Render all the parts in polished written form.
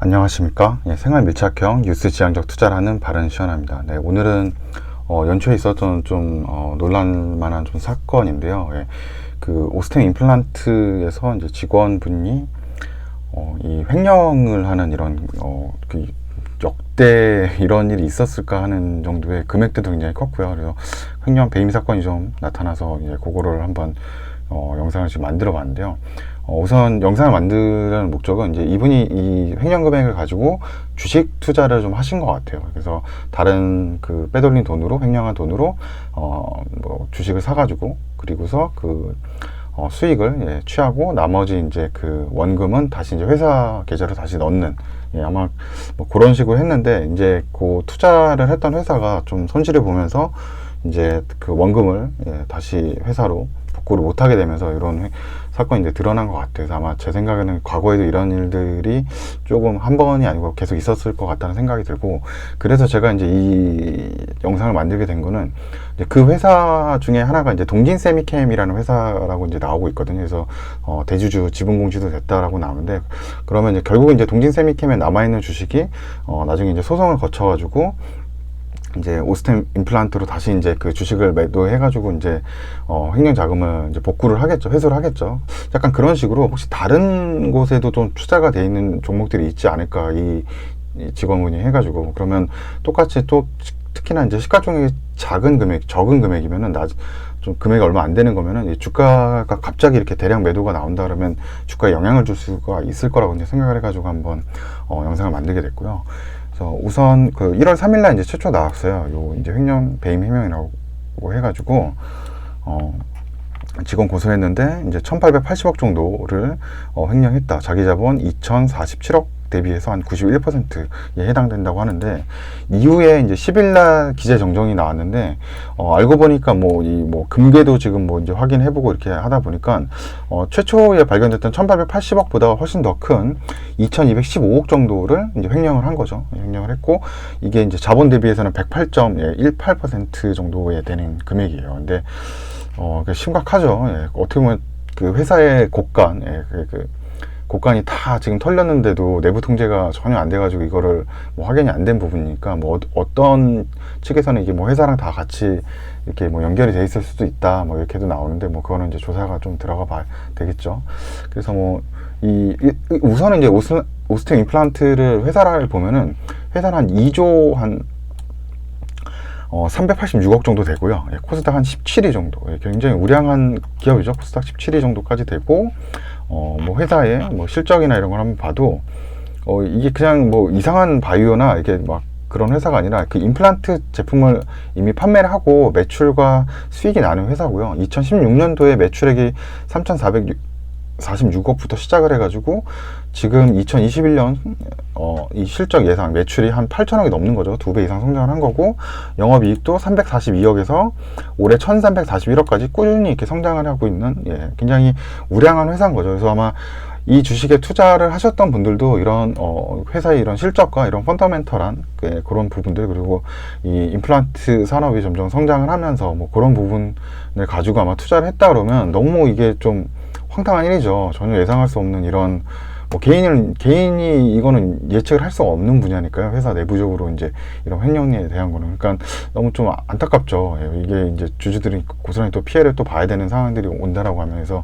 안녕하십니까. 생활 밀착형 뉴스 지향적 투자를 하는 바른시원합니다. 네, 오늘은 연초에 있었던 좀 논란만한 좀 사건인데요. 그 오스템 임플란트에서 이제 직원분이 이 횡령을 하는 이런 그 역대 이런 일이 있었을까 하는 정도의 금액대도 굉장히 컸고요. 그래서 횡령 배임 사건이 좀 나타나서 이제 그거를 한번 영상을 지금 만들어 봤는데요. 우선 영상을 만드는 목적은 이제 이분이 이 횡령 금액을 가지고 주식 투자를 좀 하신 것 같아요. 그래서 다른 그 빼돌린 돈으로, 횡령한 돈으로 뭐 주식을 사가지고, 그리고서 그 수익을 취하고, 나머지 이제 그 원금은 다시 이제 회사 계좌로 다시 넣는, 아마 뭐 그런 식으로 했는데, 이제 그 투자를 했던 회사가 좀 손실을 보면서 이제 그 원금을 다시 회사로 복구를 못하게 되면서 이런 사건이 이제 드러난 것 같아요. 그래서 아마 제 생각에는 과거에도 이런 일들이 조금 한 번이 아니고 계속 있었을 것 같다는 생각이 들고, 그래서 제가 이제 이 영상을 만들게 된 거는 이제 그 회사 중에 하나가 이제 동진세미캠이라는 회사라고 이제 나오고 있거든요. 그래서 대주주 지분 공시도 됐다라고 나오는데, 그러면 이제 결국은 이제 동진세미캠에 남아있는 주식이 나중에 이제 소송을 거쳐가지고 이제 오스템 임플란트로 다시 이제 그 주식을 매도해가지고 이제 횡령 자금을 이제 복구를 하겠죠, 회수를 하겠죠. 약간 그런 식으로 혹시 다른 곳에도 좀 투자가 돼 있는 종목들이 있지 않을까, 이 직원분이 해가지고. 그러면 똑같이 또 특히나 이제 시가총액이 작은 금액, 적은 금액이면은 좀 금액이 얼마 안 되는 거면은 주가가 갑자기 이렇게 대량 매도가 나온다 그러면 주가에 영향을 줄 수가 있을 거라고 이제 생각을 해가지고 한번 영상을 만들게 됐고요. 우선 그 1월 3일날 이제 최초 나왔어요. 요 이제 횡령 배임 해명이라고 해가지고 직원 고소했는데 이제 1,880억 정도를 횡령했다. 자기 자본 2,047억 대비해서 한 91%에 해당된다고 하는데, 이후에 이제 10일날 기재 정정이 나왔는데 알고 보니까 뭐 금괴도 지금 뭐 이제 확인해보고 이렇게 하다 보니까 최초에 발견됐던 1,880억보다 훨씬 더 큰 2,215억 정도를 이제 횡령을 한 거죠. 횡령을 했고, 이게 이제 자본 대비해서는 108.18% 정도에 되는 금액이에요. 근데 심각하죠. 어떻게 보면 그 회사의 고간, 고간이 다 지금 털렸는데도 내부 통제가 전혀 안 돼가지고 이거를 뭐 확인이 안 된 부분이니까, 뭐 어떤 측에서는 이게 뭐 회사랑 다 같이 이렇게 뭐 연결이 돼 있을 수도 있다, 뭐 이렇게도 나오는데, 뭐 그거는 이제 조사가 좀 들어가 봐야 되겠죠. 그래서 뭐 우선은 이제 오스템 임플란트를 회사를 보면은 회사는 한 2조 386억 정도 되고요. 코스닥 한 17위 정도. 굉장히 우량한 기업이죠. 코스닥 17위 정도까지 되고, 뭐 회사의 뭐 실적이나 이런 걸 한번 봐도 이게 그냥 뭐 이상한 바이오나 이게 막 그런 회사가 아니라 그 임플란트 제품을 이미 판매를 하고 매출과 수익이 나는 회사고요. 2016년도에 매출액이 3,446억부터 시작을 해가지고 지금 2021년 이 실적 예상 매출이 한 8천억이 넘는 거죠. 2배 이상 성장을 한 거고, 영업이익도 342억에서 올해 1341억까지 꾸준히 이렇게 성장을 하고 있는 굉장히 우량한 회사인 거죠. 그래서 아마 이 주식에 투자를 하셨던 분들도 이런 회사의 이런 실적과 이런 펀더멘털한 그런 부분들, 그리고 이 임플란트 산업이 점점 성장을 하면서 뭐 그런 부분을 가지고 아마 투자를 했다 그러면 너무 이게 좀 황당한 일이죠. 전혀 예상할 수 없는 이런, 뭐 개인이 이거는 예측을 할 수가 없는 분야니까요. 회사 내부적으로 이제 이런 횡령에 대한 거는. 그러니까 너무 좀 안타깝죠. 이게 이제 주주들이 고스란히 또 피해를 또 봐야 되는 상황들이 온다라고 하면서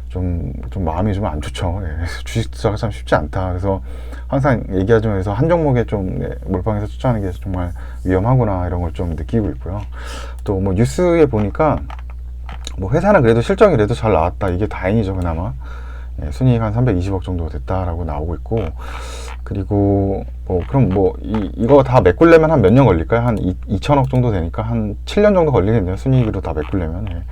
좀 마음이 좀 안 좋죠. 주식 투자가 참 쉽지 않다. 그래서 항상 얘기하지만, 그래서 한 종목에 좀 몰빵해서 투자하는 게 정말 위험하구나, 이런 걸 좀 느끼고 있고요. 또 뭐 뉴스에 보니까 뭐 회사는 그래도 실적이 그래도 잘 나왔다, 이게 다행이죠. 그나마 순이익 한 320억 정도 됐다라고 나오고 있고, 그리고 그럼 이거 다 메꾸려면 한 몇 년 걸릴까요? 한 2천억 정도 되니까 한 7년 정도 걸리겠네요. 순이익으로 다 메꾸려면.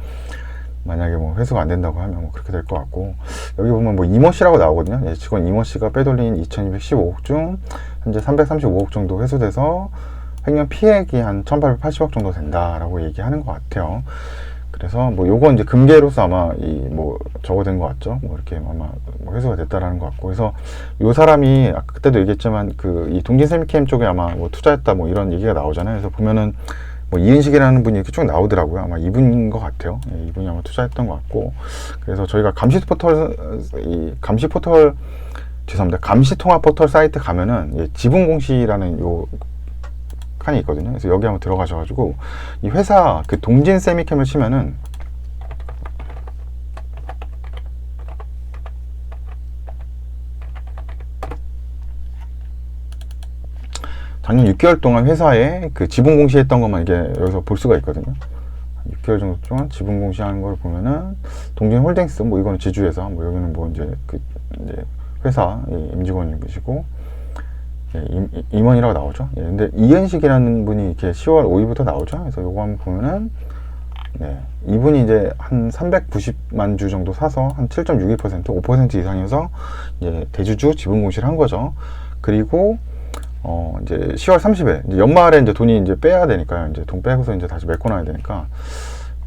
만약에 뭐 회수가 안 된다고 하면 뭐 그렇게 될 것 같고, 여기 보면 뭐 이모 씨라고 나오거든요. 직원 이모 씨가 빼돌린 2,215억 중 현재 335억 정도 회수돼서 횡령 피해액이 한 1,880억 정도 된다라고 얘기하는 것 같아요. 그래서 뭐 요건 이제 금괴로서 아마 뭐 적어된 것 같죠. 뭐 이렇게 아마 뭐 회수가 됐다라는 것 같고, 그래서 요 사람이 아까 그때도 얘기했지만 그 이 동진세미캠 쪽에 아마 뭐 투자했다 뭐 이런 얘기가 나오잖아요. 그래서 보면은 뭐 이은식이라는 분이 이렇게 쭉 나오더라고요. 아마 이분인 것 같아요. 이분이 아마 투자했던 것 같고, 그래서 저희가 감시 포털 죄송합니다. 감시통합 포털 사이트 가면은 예, 지분공시라는 요 칸이 있거든요. 그래서 여기 한번 들어가셔가지고 이 회사 그 동진 세미캠을 치면은 작년 6개월 동안 회사에 그 지분 공시했던 것만 이게 여기서 볼 수가 있거든요. 6개월 정도 동안 지분 공시하는 걸 보면은 동진 홀딩스 뭐 이거는 지주회사, 뭐 여기는 뭐 이제 그 이제 회사 임직원이시고 예, 임원이라고 나오죠. 예, 근데 이현식이라는 분이 이렇게 10월 5일부터 나오죠. 그래서 요거 한번 보면은 네, 이분이 이제 한 390만 주 정도 사서 한 7.61% 5% 이상이어서 이제 대주주 지분 공시를 한 거죠. 그리고 이제 10월 30일 이제 연말에 이제 돈이 이제 빼야 되니까요. 이제 돈 빼고서 이제 다시 메꿔놔야 되니까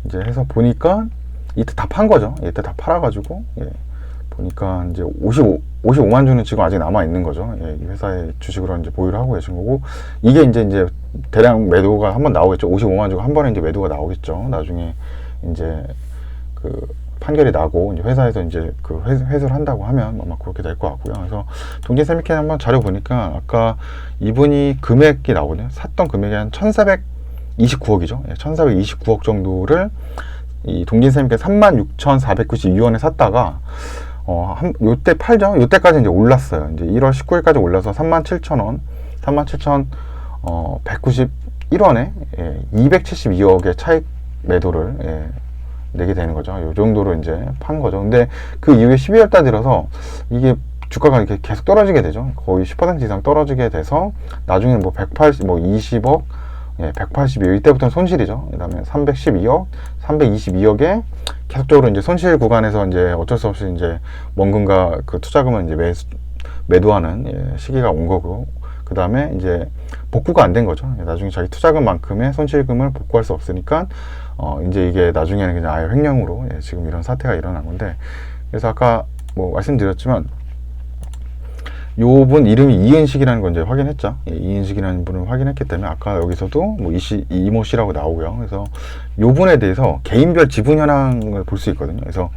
이제 해서 보니까 이때 다 판 거죠. 이때 다 팔아가지고 예, 보니까 이제 55만 주는 지금 아직 남아 있는 거죠. 예, 이 회사의 주식으로 이제 보유를 하고 계신 거고 이게 이제 대량 매도가 한번 나오겠죠. 55만 주가 한 번에 이제 매도가 나오겠죠. 나중에 이제 그 판결이 나고 이제 회사에서 이제 그 회수를 한다고 하면 아마 그렇게 될 것 같고요. 그래서 동진 세미캠 한번 자료 보니까 아까 이분이 금액이 나오거든요. 샀던 금액이 한 1,429억이죠. 예, 1,429억 정도를 이 동진 세미캠 36,492원에 샀다가 요때 팔죠. 요때까지 이제 올랐어요. 이제 1월 19일까지 올라서 37,000원, 37,191원에 예, 272억의 차익 매도를 예, 내게 되는 거죠. 요 정도로 이제 판 거죠. 근데 그 이후에 12월 달 들어서 이게 주가가 이렇게 계속 떨어지게 되죠. 거의 10% 이상 떨어지게 돼서 나중에는 뭐 180, 뭐 20억, 예, 182억 이때부터는 손실이죠. 그다음에 312억, 322억에 계속적으로 이제 손실 구간에서 이제 어쩔 수 없이 이제 원금과 그 투자금을 이제 매도하는 예, 시기가 온 거고, 그 다음에 이제 복구가 안 된 거죠. 나중에 자기 투자금만큼의 손실금을 복구할 수 없으니까 이제 이게 나중에는 그냥 아예 횡령으로 예, 지금 이런 사태가 일어난 건데, 그래서 아까 뭐 말씀드렸지만 요분 이름이 이은식이라는 건 이제 확인했죠. 예, 이은식이라는 분을 확인했기 때문에 아까 여기서도 뭐 이모 씨라고 나오고요. 그래서 요분에 대해서 개인별 지분 현황을 볼 수 있거든요. 그래서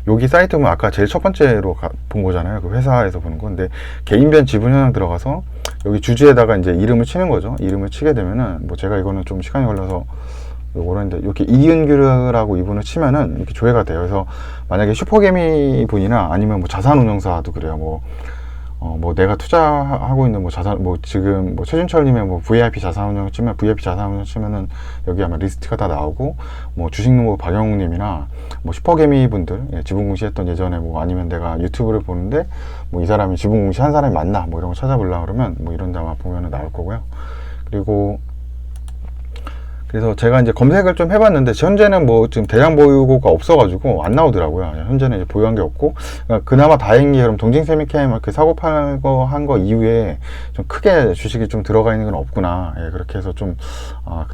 여기 사이트 보면 아까 제일 첫 번째로 본 거잖아요. 그 회사에서 보는 건데 개인별 지분 현황 들어가서 여기 주주에다가 이제 이름을 치는 거죠. 이름을 치게 되면은 뭐 제가 이거는 좀 시간이 걸려서 요거는데 이렇게 이은규라고 이분을 치면은 이렇게 조회가 돼요. 그래서 만약에 슈퍼개미 분이나 아니면 뭐 자산운용사도 그래요. 뭐 내가 투자하고 있는 뭐 자산 뭐 지금 뭐 최준철님의 뭐 VIP 자산운용 치면 VIP 자산운용 치면은 여기 아마 리스트가 다 나오고 뭐 주식농부 박영웅님이나 뭐 슈퍼개미 분들 예, 지분공시했던 예전에 뭐 아니면 내가 유튜브를 보는데 뭐 이 사람이 지분공시 한 사람이 맞나 뭐 이런 거 찾아보려고 그러면 뭐 이런 데 아마 보면은 나올 거고요. 그리고 그래서 제가 이제 검색을 좀 해봤는데 현재는 뭐 지금 대량 보유고가 없어가지고 안 나오더라고요. 현재는 이제 보유한 게 없고, 그러니까 그나마 다행인 게 그럼 동진세미캠 이렇게 사고 파는 거 한 거 이후에 좀 크게 주식이 좀 들어가 있는 건 없구나. 예, 그렇게 해서 좀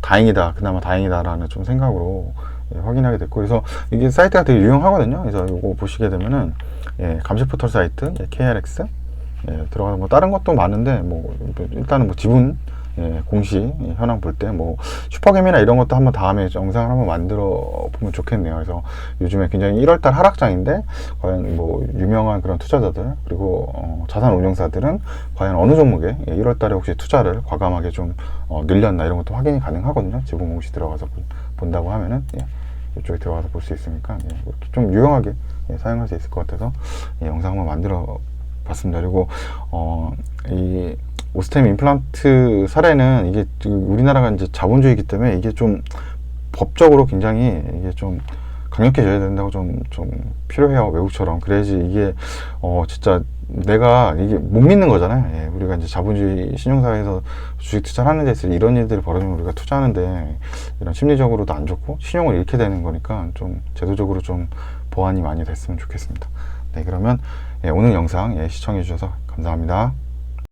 다행이다, 그나마 다행이다라는 좀 생각으로 예, 확인하게 됐고, 그래서 이게 사이트가 되게 유용하거든요. 그래서 이거 보시게 되면은 예, 감시 포털 사이트 예, KRX 예, 들어가서 뭐 다른 것도 많은데 뭐 일단은 뭐 지분 예, 공시 현황 볼 때 뭐 슈퍼개미나 이런 것도 한번 다음에 영상을 한번 만들어 보면 좋겠네요. 그래서 요즘에 굉장히 1월달 하락장인데 과연 뭐 유명한 그런 투자자들 그리고 자산 운용사들은 과연 어느 종목에 예, 1월달에 혹시 투자를 과감하게 좀 늘렸나 이런 것도 확인이 가능하거든요. 지분 공시 들어가서 본다고 하면은 예, 이쪽에 들어가서 볼 수 있으니까 예, 이렇게 좀 유용하게 예, 사용할 수 있을 것 같아서 예, 영상 한번 만들어 봤습니다. 그리고 이 오스템 임플란트 사례는 이게 우리나라가 이제 자본주의이기 때문에 이게 좀 법적으로 굉장히 이게 좀 강력해져야 된다고 좀 필요해요. 외국처럼. 그래야지 이게 진짜 내가 이게 못 믿는 거잖아요. 예, 우리가 이제 자본주의 신용사회에서 주식 투자를 하는 데 있어 이런 일들이 벌어지면 우리가 투자하는데 이런 심리적으로도 안 좋고 신용을 잃게 되는 거니까 좀 제도적으로 좀 보완이 많이 됐으면 좋겠습니다. 네, 그러면 예, 오늘 영상 예, 시청해 주셔서 감사합니다.